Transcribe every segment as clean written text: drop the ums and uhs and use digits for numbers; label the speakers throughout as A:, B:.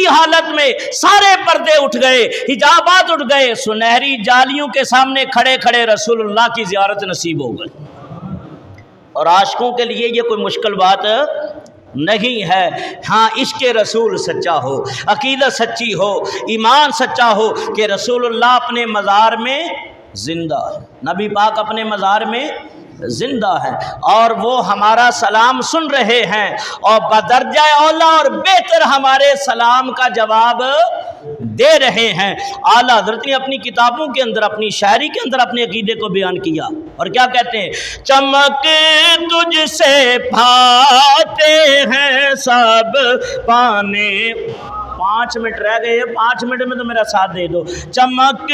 A: حالت میں سارے پردے اٹھ گئے، حجابات اٹھ گئے، سنہری جالیوں کے سامنے کھڑے کھڑے رسول اللہ کی زیارت نصیب ہو گئی۔ اور عاشقوں کے لیے یہ کوئی مشکل بات نہیں ہے۔ ہاں عشق رسول سچا ہو، عقیدت سچی ہو، ایمان سچا ہو کہ رسول اللہ اپنے مزار میں زندہ ہے، نبی پاک اپنے مزار میں زندہ ہے، اور وہ ہمارا سلام سن رہے ہیں، اور بدرجہ اولا اور بہتر ہمارے سلام کا جواب دے رہے ہیں۔ اعلیٰ حضرت نے اپنی کتابوں کے اندر، اپنی شاعری کے اندر اپنے عقیدے کو بیان کیا، اور کیا کہتے ہیں؟ چمک تجھ سے پاتے ہیں سب پانے، 5 منٹ رہ گئے، 5 منٹ میں تو میرا ساتھ دے دو۔ چمک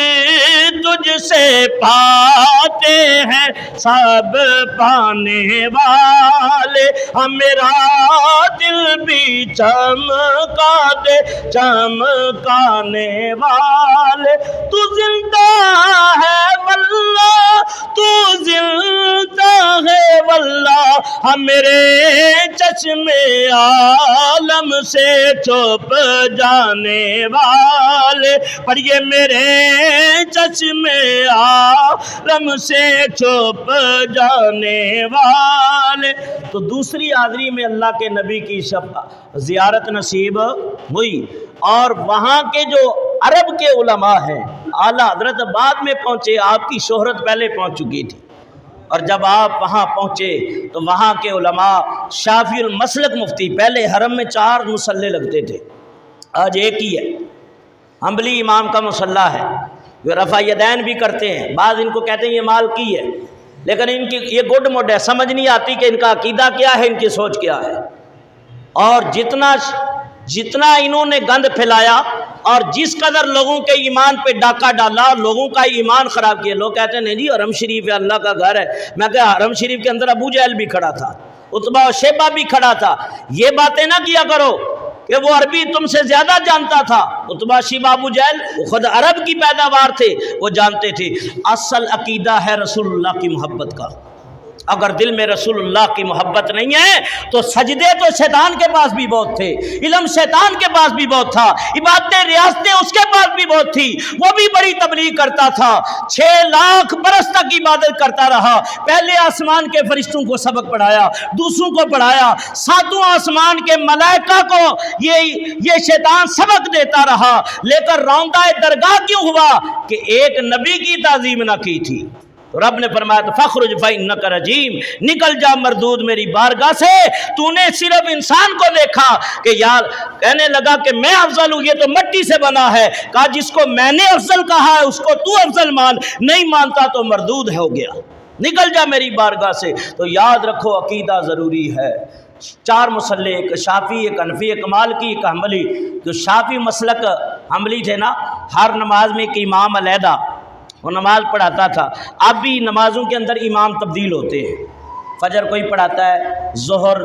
A: تجھ سے پاتے ہیں سب پانے والے، ہم میرا دل بھی چمکا دے چمکانے والے، تو زندہ ہے واللہ تو زندہ ہے واللہ، ہم میرے چشم عالم سے چھپ جانے والے، پڑھیے میرے چشم عالم سے چھپ جانے والے۔ تو دوسری حاضری میں اللہ کے نبی کی زیارت نصیب ہوئی، اور وہاں کے جو عرب کے علماء ہیں، اعلیٰ حضرت بعد میں پہنچے، آپ کی شہرت پہلے پہنچ چکی تھی، اور جب آپ وہاں پہنچے تو وہاں کے علماء شافعی المسلک مفتی، پہلے حرم میں 4 مصلے لگتے تھے، آج ایک ہی ہے، حنبلی امام کا مصلی ہے، وہ رفع یدین بھی کرتے ہیں، بعض ان کو کہتے ہیں یہ مالکی ہے، لیکن ان کی یہ گڈ مڈ ہے، سمجھ نہیں آتی کہ ان کا عقیدہ کیا ہے، ان کی سوچ کیا ہے، اور جتنا انہوں نے گند پھیلایا اور جس قدر لوگوں کے ایمان پہ ڈاکہ ڈالا، لوگوں کا ایمان خراب کیا۔ لوگ کہتے ہیں نہیں جی حرم شریف ہے، اللہ کا گھر ہے، میں کہا حرم شریف کے اندر ابو جہل بھی کھڑا تھا، عتبہ و شیبہ بھی کھڑا تھا، یہ باتیں نہ کیا کرو کہ وہ عربی تم سے زیادہ جانتا تھا، عتبہ شیبہ ابو جہل وہ خود عرب کی پیداوار تھے، وہ جانتے تھے۔ اصل عقیدہ ہے رسول اللہ کی محبت کا، اگر دل میں رسول اللہ کی محبت نہیں ہے تو سجدے تو شیطان کے پاس بھی بہت تھے، علم شیطان کے پاس بھی بہت تھا، عبادتیں ریاستیں اس کے پاس بھی بہت تھی، وہ بھی بڑی تبلیغ کرتا تھا، 6 لاکھ برس تک عبادت کرتا رہا، پہلے آسمان کے فرشتوں کو سبق پڑھایا، دوسروں کو پڑھایا، 7واں آسمان کے ملائکہ کو یہ شیطان سبق دیتا رہا، لیکن روندہ درگاہ کیوں ہوا؟ کہ ایک نبی کی تعظیم نہ کی تھی۔ رب نے فرمایا فخرج فإنک رجیم، نکل جا مردود میری بارگاہ سے، تو نے صرف انسان کو دیکھا کہ یار کہنے لگا کہ میں افضل ہوں، یہ تو مٹی سے بنا ہے، کہا جس کو میں نے افضل کہا ہے اس کو تو افضل مان، نہیں مانتا تو مردود ہو گیا، نکل جا میری بارگاہ سے۔ تو یاد رکھو عقیدہ ضروری ہے۔ 4 مصلے، ایک شافعی، ایک حنفی، ایک مالکی، ایک حنبلی۔ جو شافعی مسلک حنبلی تھے نا، ہر نماز میں ایک امام علیحدہ وہ نماز پڑھاتا تھا، اب بھی نمازوں کے اندر امام تبدیل ہوتے ہیں، فجر کوئی پڑھاتا ہے، ظہر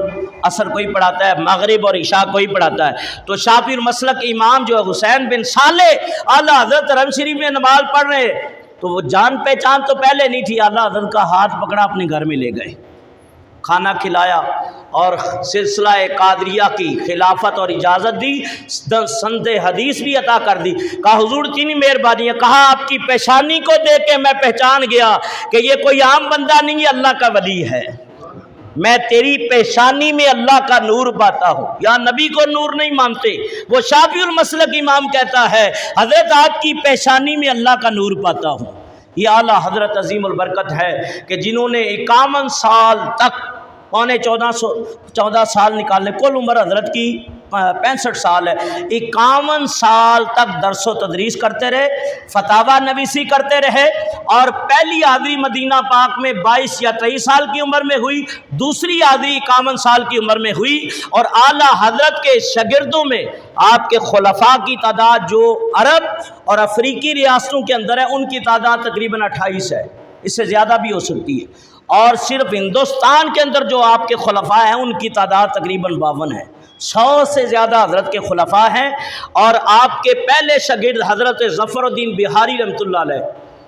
A: عصر کوئی پڑھاتا ہے، مغرب اور عشاء کوئی پڑھاتا ہے۔ تو شافعی مسلک امام جو حسین بن صالح اعلیٰ حضرت حرم شریف میں نماز پڑھ رہے، تو وہ جان پہچان تو پہلے نہیں تھی، اعلیٰ حضرت کا ہاتھ پکڑا اپنے گھر میں لے گئے، کھانا کھلایا اور سلسلہ قادریہ کی خلافت اور اجازت دی، سند حدیث بھی عطا کر دی، کہا حضور اتنی مہربانی ہے، کہا آپ کی پیشانی کو دیکھ کے میں پہچان گیا کہ یہ کوئی عام بندہ نہیں ہے، اللہ کا ولی ہے، میں تیری پیشانی میں اللہ کا نور پاتا ہوں۔ یا نبی کو نور نہیں مانتے، وہ شافعی المسلک امام کہتا ہے حضرت آپ کی پیشانی میں اللہ کا نور پاتا ہوں۔ یہ اعلیٰ حضرت عظیم البرکت ہے کہ جنہوں نے 51 سال تک، پونے 14 سال نکالنے، کل عمر حضرت کی 65 سال ہے، 51 سال تک درس و تدریس کرتے رہے، فتاوی نویسی کرتے رہے، اور پہلی حاضری مدینہ پاک میں 22 یا 23 سال کی عمر میں ہوئی، دوسری حاضری 51 سال کی عمر میں ہوئی، اور اعلیٰ حضرت کے شاگردوں میں آپ کے خلفاء کی تعداد جو عرب اور افریقی ریاستوں کے اندر ہے ان کی تعداد تقریباً 28 ہے، اس سے زیادہ بھی ہو سکتی ہے، اور صرف ہندوستان کے اندر جو آپ کے خلفاء ہیں ان کی تعداد تقریباً 52 ہے، 100 سے زیادہ حضرت کے خلفاء ہیں۔ اور آپ کے پہلے شاگرد حضرت ظفر الدین بہاری رحمۃ اللہ علیہ،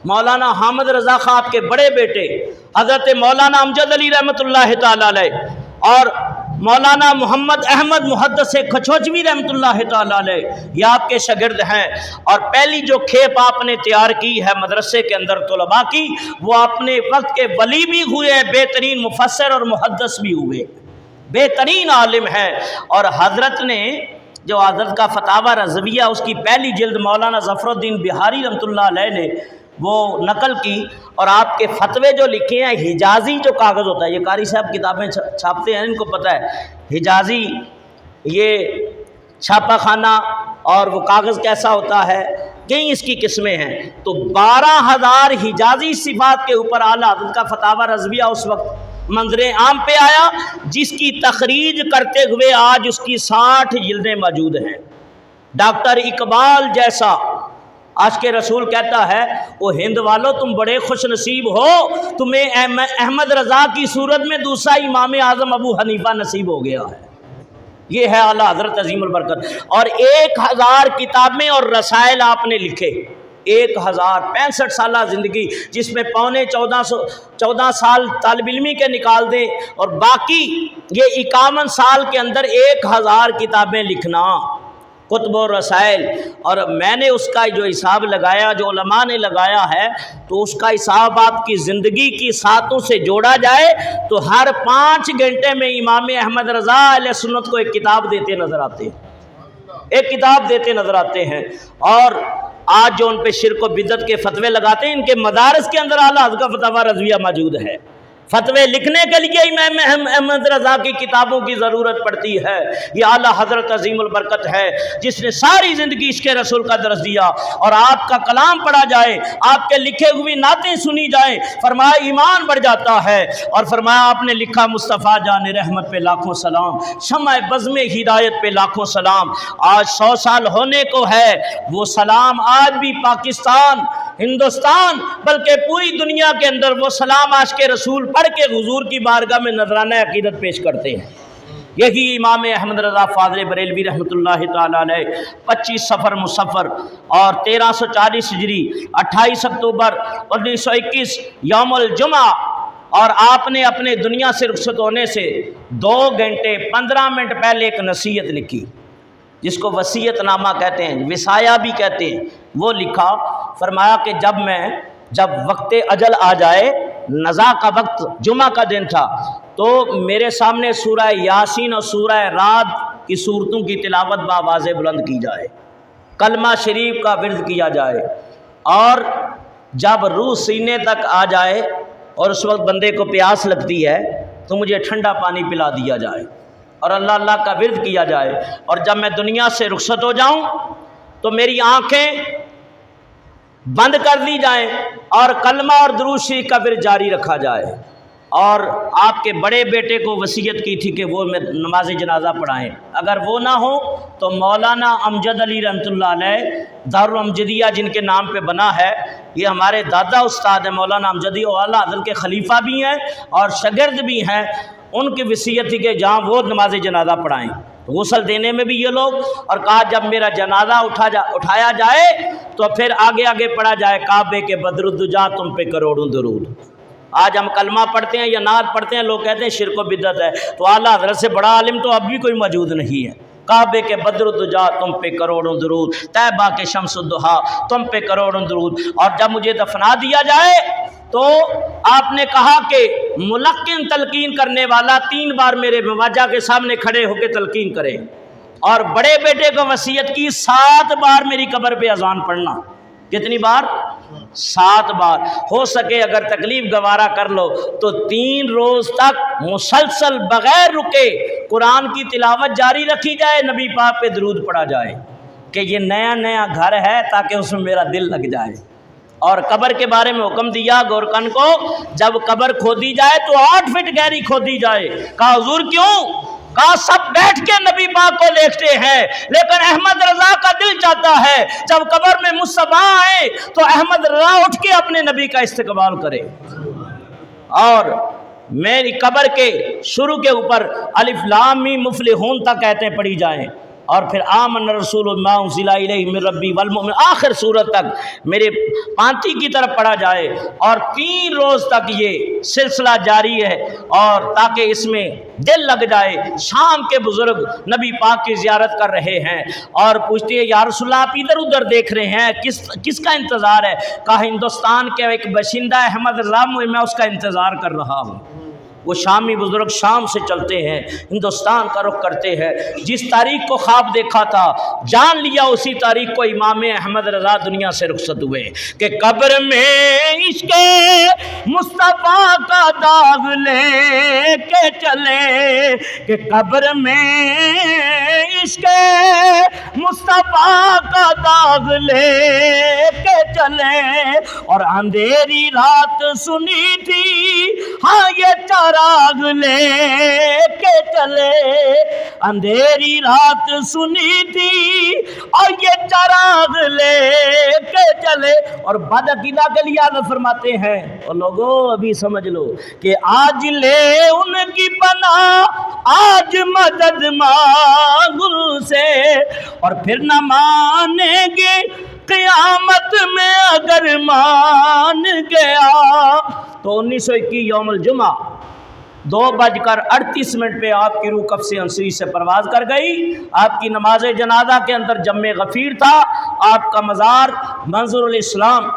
A: مولانا حامد رضا خان آپ کے بڑے بیٹے، حضرت مولانا امجد علی رحمۃ اللہ تعالی علیہ، اور مولانا محمد احمد محدث کھچوچوی رحمۃ اللہ تعالی علیہ، یہ آپ کے شاگرد ہیں، اور پہلی جو کھیپ آپ نے تیار کی ہے مدرسے کے اندر طلباء کی، وہ اپنے وقت کے ولی بھی ہوئے، بہترین مفسر اور محدث بھی ہوئے، بہترین عالم ہیں۔ اور حضرت نے جو حضرت کا فتاوی رضویہ اس کی پہلی جلد مولانا ظفر الدین بہاری رحمۃ اللہ علیہ نے وہ نقل کی، اور آپ کے فتوے جو لکھے ہیں، حجازی جو کاغذ ہوتا ہے، یہ قاری صاحب کتابیں چھاپتے ہیں، ان کو پتہ ہے حجازی یہ چھاپا خانہ اور وہ کاغذ کیسا ہوتا ہے، کئی اس کی قسمیں ہیں، تو 12,000 حجازی صفات کے اوپر اعلیٰ حضرت کا فتاوی رضویہ اس وقت منظر عام پہ آیا، جس کی تخریج کرتے ہوئے آج اس کی 60 جلدیں موجود ہیں۔ ڈاکٹر اقبال جیسا عاشق رسول کہتا ہے، وہ ہند والو تم بڑے خوش نصیب ہو، تمہیں احمد رضا کی صورت میں دوسرا امام اعظم ابو حنیفہ نصیب ہو گیا ہے۔ یہ ہے اعلیٰ حضرت عظیم البرکت، اور 1000 کتابیں اور رسائل آپ نے لکھے، 1065 سالہ زندگی، جس میں پونے 14 سال طالب علمی کے نکال دیں، اور باقی یہ 51 سال کے اندر 1000 کتابیں لکھنا، کتب و رسائل۔ اور میں نے اس کا جو حساب لگایا، جو علماء نے لگایا ہے، تو اس کا حساب آپ کی زندگی کی ساتوں سے جوڑا جائے تو ہر 5 گھنٹے میں امام احمد رضا علیہ سنت کو ایک کتاب دیتے نظر آتے ہیں، ایک کتاب دیتے نظر آتے ہیں۔ اور آج جو ان پہ شرک و بدعت کے فتوے لگاتے ہیں، ان کے مدارس کے اندر اعلیٰ حضرت کا فتاوی رضویہ موجود ہے۔ فتوے لکھنے کے لیے امام احمد رضا کی کتابوں کی ضرورت پڑتی ہے۔ یہ اعلیٰ حضرت عظیم البرکت ہے جس نے ساری زندگی عشق رسول کا درس دیا، اور آپ کا کلام پڑھا جائے، آپ کے لکھے ہوئی نعتیں سنی جائیں، فرمایا ایمان بڑھ جاتا ہے۔ اور فرمایا آپ نے لکھا مصطفیٰ جان رحمت پہ لاکھوں سلام، شمع بزم ہدایت پہ لاکھوں سلام۔ آج 100 سال ہونے کو ہے، وہ سلام آج بھی پاکستان، ہندوستان، بلکہ پوری دنیا کے اندر وہ سلام عاشق رسول پڑھ کے حضور کی بارگاہ میں نذرانہ عقیدت پیش کرتے ہیں۔ یہی امام احمد رضا فاضل بریلوی رحمۃ اللہ تعالی علیہ 25 صفر مصفر اور 1340 ہجری 28 اکتوبر 1921 یوم الجمعہ، اور آپ نے اپنے دنیا سے رخصت ہونے سے 2 گھنٹے 15 منٹ پہلے ایک نصیحت لکھی، جس کو وصیت نامہ کہتے ہیں، وصایا بھی کہتے ہیں، وہ لکھا۔ فرمایا کہ جب وقت اجل آ جائے، نزا کا وقت جمعہ کا دن تھا، تو میرے سامنے سورہ یاسین اور سورہ رعد کی صورتوں کی تلاوت بآواز بلند کی جائے، کلمہ شریف کا ورد کیا جائے، اور جب روح سینے تک آ جائے اور اس وقت بندے کو پیاس لگتی ہے تو مجھے ٹھنڈا پانی پلا دیا جائے، اور اللہ اللہ کا ورد کیا جائے، اور جب میں دنیا سے رخصت ہو جاؤں تو میری آنکھیں بند کر دی جائیں اور کلمہ اور درود شریف کا ورد جاری رکھا جائے۔ اور آپ کے بڑے بیٹے کو وصیت کی تھی کہ وہ نماز جنازہ پڑھائیں، اگر وہ نہ ہو تو مولانا امجد علی رحمۃ اللہ علیہ دارالامجدیہ جن کے نام پہ بنا ہے، یہ ہمارے دادا استاد ہیں مولانا امجدی، اعلیٰ حضرت کے خلیفہ بھی ہیں اور شاگرد بھی ہیں، ان کی وصیت تھی کہ جہاں وہ نماز جنازہ پڑھائیں، غسل دینے میں بھی یہ لوگ، اور کہا جب میرا جنازہ اٹھایا جائے تو پھر آگے آگے پڑھا جائے کعبے کے بدر الدجا تم پہ کروڑوں درود۔ آج ہم کلمہ پڑھتے ہیں یا نعت پڑھتے ہیں، لوگ کہتے ہیں شرک و بدعت ہے، تو اعلیٰ حضرت سے بڑا عالم تو اب بھی کوئی موجود نہیں ہے۔ کعبے کے بدر الدجا تم پہ کروڑوں درود، طیبہ کے شمس الضحیٰ تم پہ کروڑوں درود۔ اور جب مجھے دفنا دیا جائے تو آپ نے کہا کہ ملقن تلقین کرنے والا 3 بار میرے مواجہ کے سامنے کھڑے ہو کے تلقین کرے، اور بڑے بیٹے کو وصیت کی 7 بار میری قبر پہ اذان پڑھنا۔ کتنی بار؟ 7 بار۔ ہو سکے اگر تکلیف گوارا کر لو تو 3 روز تک مسلسل بغیر رکے قرآن کی تلاوت جاری رکھی جائے، نبی پاک پہ درود پڑھا جائے کہ یہ نیا گھر ہے تاکہ اس میں میرا دل لگ جائے۔ اور قبر کے بارے میں حکم دیا گورکن کو، جب قبر کھودی جائے تو 8 فٹ گہری کھودی جائے۔ کہا حضور کیوں؟ کہا سب بیٹھ کے نبی پاک کو دیکھتے ہیں، لیکن احمد رضا کا دل چاہتا ہے جب قبر میں مصطفیٰ آئے تو احمد رضا اٹھ کے اپنے نبی کا استقبال کرے، اور میری قبر کے شروع کے اوپر الف لام میم مفلحون تک کہتے پڑھی جائیں، اور پھر آمن رسول ما انزل الیہ من ربی والمؤمن آخر سورت تک میرے پانتی کی طرف پڑھا جائے، اور 3 روز تک یہ سلسلہ جاری ہے، اور تاکہ اس میں دل لگ جائے۔ شام کے بزرگ نبی پاک کی زیارت کر رہے ہیں اور پوچھتے ہیں یا رسول اللہ آپ ادھر ادھر دیکھ رہے ہیں، کس کا انتظار ہے؟ کہا ہندوستان کے ایک باشندہ احمد رضا میں اس کا انتظار کر رہا ہوں۔ وہ شامی بزرگ شام سے چلتے ہیں، ہندوستان کا رخ کرتے ہیں، جس تاریخ کو خواب دیکھا تھا جان لیا اسی تاریخ کو امام احمد رضا دنیا سے رخصت ہوئے کہ قبر میں عشق مصطفیٰ کا داغ لے کے چلے، کہ قبر میں عشق مصطفیٰ کا داغ لے کے چلے، اور اندھیری رات سنی تھی ہاں یہ چراغ لے کے چلے، اندھیری رات سنی تھی اور یہ چراغ لے کے چلے۔ اور بدعقیدہ کے لیے آگے فرماتے ہیں اور لوگوں ابھی سمجھ لو کہ آج لے ان کی پناہ آج مدد مانگ ان سے، اور پھر نہ مانیں گے قیامت میں اگر مان گیا۔ تو 1921 یوم الجمعہ 2:38 پہ آپ کی روح کف سے انسری سے پرواز کر گئی۔ آپ کی نماز جنازہ کے اندر جمع غفیر تھا۔ آپ کا مزار منظر الاسلام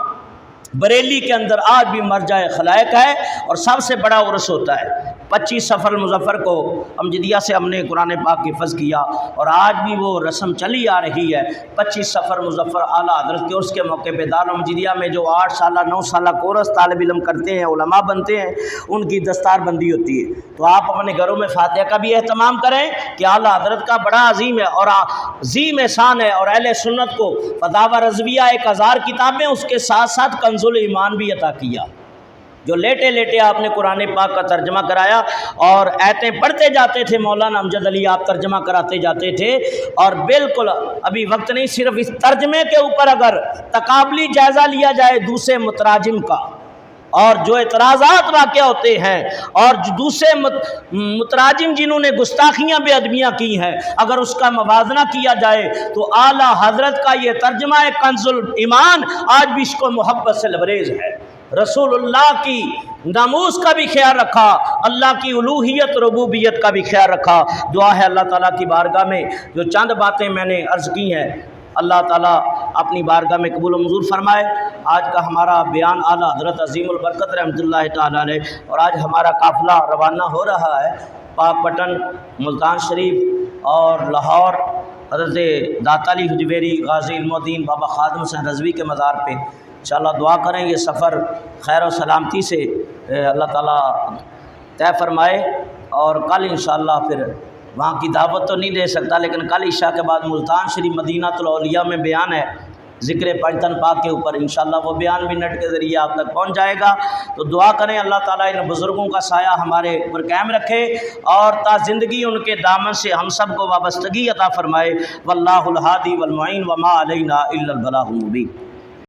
A: بریلی کے اندر آج بھی مرجع خلائق ہے، اور سب سے بڑا عرس ہوتا ہے 25 صفر المظفر کو امجدیہ سے ہم نے قرآن پاک کی حفظ کیا، اور آج بھی وہ رسم چلی آ رہی ہے۔ 25 صفر مظفر اعلیٰ حضرت کے عرس کے موقع پہ دارالمجدیہ میں جو 8 سالہ 9 سالہ کورس طالب علم کرتے ہیں، علماء بنتے ہیں، ان کی دستار بندی ہوتی ہے۔ تو آپ اپنے گھروں میں فاتحہ کا بھی اہتمام کریں کہ اعلیٰ حضرت کا بڑا عظیم ہے اور عظیم احسان ہے، اور اہل سنت کو فتاوی رضویہ 1000 کتابیں، اس کے ساتھ ساتھ کنز الایمان بھی عطا کیا، جو لیٹے لیٹے آپ نے قرآن پاک کا ترجمہ کرایا، اور آیتیں پڑھتے جاتے تھے مولانا امجد علی، آپ ترجمہ کراتے جاتے تھے۔ اور بالکل ابھی وقت نہیں، صرف اس ترجمے کے اوپر اگر تقابلی جائزہ لیا جائے دوسرے متراجم کا، اور جو اعتراضات واقع ہوتے ہیں، اور جو دوسرے متراجم جنہوں نے گستاخیاں بے ادبیاں کی ہیں، اگر اس کا موازنہ کیا جائے تو اعلیٰ حضرت کا یہ ترجمہ کنز الایمان آج بھی عشق و محبت سے لبریز ہے۔ رسول اللہ کی ناموس کا بھی خیال رکھا، اللہ کی الوہیت ربوبیت کا بھی خیال رکھا۔ دعا ہے اللہ تعالیٰ کی بارگاہ میں جو چند باتیں میں نے عرض کی ہیں، اللہ تعالیٰ اپنی بارگاہ میں قبول و منظور فرمائے۔ آج کا ہمارا بیان اعلیٰ حضرت عظیم البرکت رحمۃ اللہ تعالیٰ علیہ، اور آج ہمارا قافلہ روانہ ہو رہا ہے پاک پٹن، ملتان شریف اور لاہور حضرت داتا علی حجویری غازی علم الدین بابا خادم حسین رضوی کے مزار پہ۔ انشاءاللہ دعا کریں یہ سفر خیر و سلامتی سے اللہ تعالیٰ طے فرمائے، اور کل انشاءاللہ پھر وہاں کی دعوت تو نہیں دے سکتا، لیکن کل عشاء کے بعد ملتان شریف مدینہ الاولیاء میں بیان ہے ذکر پنجتن پاک کے اوپر، انشاءاللہ وہ بیان بھی نیٹ کے ذریعے آپ تک پہنچ جائے گا۔ تو دعا کریں اللہ تعالیٰ ان بزرگوں کا سایہ ہمارے اوپر قائم رکھے، اور تا زندگی ان کے دامن سے ہم سب کو وابستگی عطا فرمائے۔ واللہ الہادی والمعین وما علینا الا البلاغ المبین۔